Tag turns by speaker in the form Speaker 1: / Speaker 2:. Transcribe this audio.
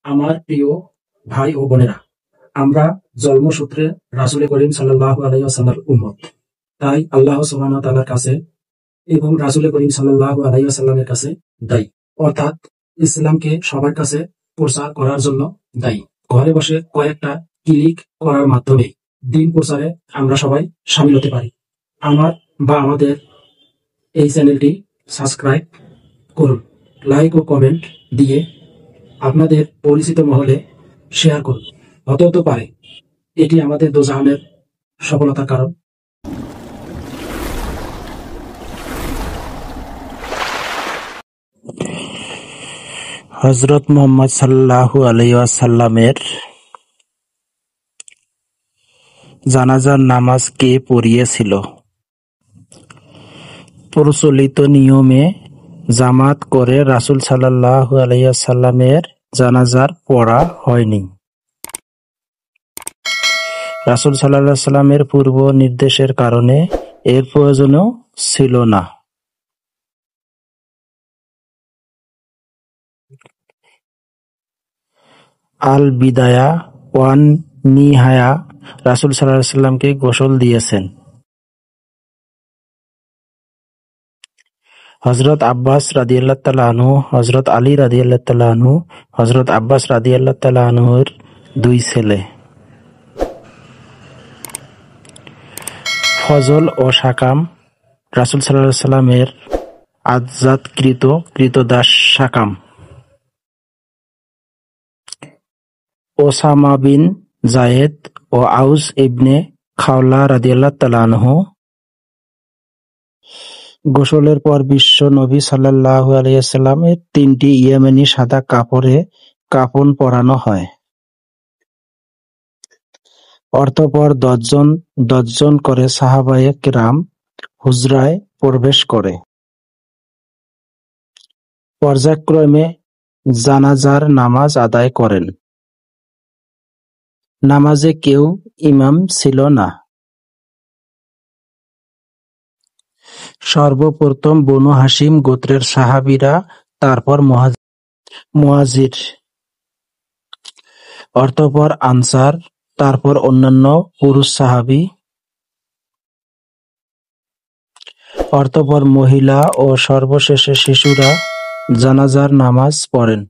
Speaker 1: আমার প্রিয় ভাই ও বোনেরা, আমরা জন্মসূত্রে রাসূল করিম সাল্লাল্লাহু আলাইহি ওয়াসাল্লামের উম্মত। তাই আল্লাহ সুবহানাহু ওয়া তাআলার কাছে এবং রাসূল করিম সাল্লাল্লাহু আলাইহি ওয়াসাল্লামের কাছে দায়ী, অর্থাৎ ইসলামকে সবার কাছে প্রচার করার জন্য দায়ী। ঘরে বসে কয়েকটা ক্লিক করার মাধ্যমে দিন প্রচারে আমরা সবাই শামিল হতে পারি। আমাদের এই চ্যানেলটি সাবস্ক্রাইব করুন, লাইক ও কমেন্ট দিয়ে আপনাদের পরিচিত মহলে শেয়ার করুন। হতে পারে এটি আমাদের দোজাহানের সফলতার কারণ।
Speaker 2: হযরত মুহাম্মদ সাল্লাল্লাহু আলাইহি ওয়াসাল্লামের জানাজার নামাজ কে পড়িয়েছিল? প্রচলিত নিয়মে জামাত করে রাসূল সাল্লাল্লাহু আলাইহি ওয়াসাল্লামের জানাজার পড়া হয়নি। রাসূল সাল্লাল্লাহু আলাইহি ওয়াসাল্লামের পূর্ব নির্দেশের কারণে এর প্রয়োজনও ছিল না। আল বিদায়া ওয়ান নিহায়া রাসূল সাল্লাল্লাহু আলাইহি ওয়াসাল্লামকে গোসল দিয়েছেন। হযরত আব্বাস রাদিয়াল্লাহু তাআলা আনহু, হযরত আলী রাদিয়াল্লাহু তাআলা আনহু, হযরত আব্বাস রাদিয়াল্লাহু তাআলা আনহুর দুই ছেলে। ফজল ও সাকাম রাসূল সাল্লাল্লাহু আলাইহি ওয়াসাল্লামের আযাদকৃত ক্রীতদাস সাকাম। ওসামা বিন যায়েদ ও আউস ইবনে খাওলা রাদিয়াল্লাহু তাআলা আনহু। গোসলের পর বিশ্ব নবী সাল্লাল্লাহু আলাইহি ওয়াসাল্লামের তিনটি ইয়েমেনি সাদা কাপড়ে কাফন পরানো হয়। অতঃপর দশজন করে সাহাবায়ে কেরাম হুজরায় প্রবেশ করে পর্যায়ক্রমে জানাজার নামাজ আদায় করেন। নামাজে কেউ ইমাম ছিল না। সর্বপ্রথম বনু হাশিম গোত্রের সাহাবীরা, তারপর মুহাজির, অতঃপর আনসার, তারপর অন্যান্য পুরুষ সাহাবী, অতঃপর মহিলা ও সর্বশেষে শিশুরা জানাজার নামাজ পড়েন।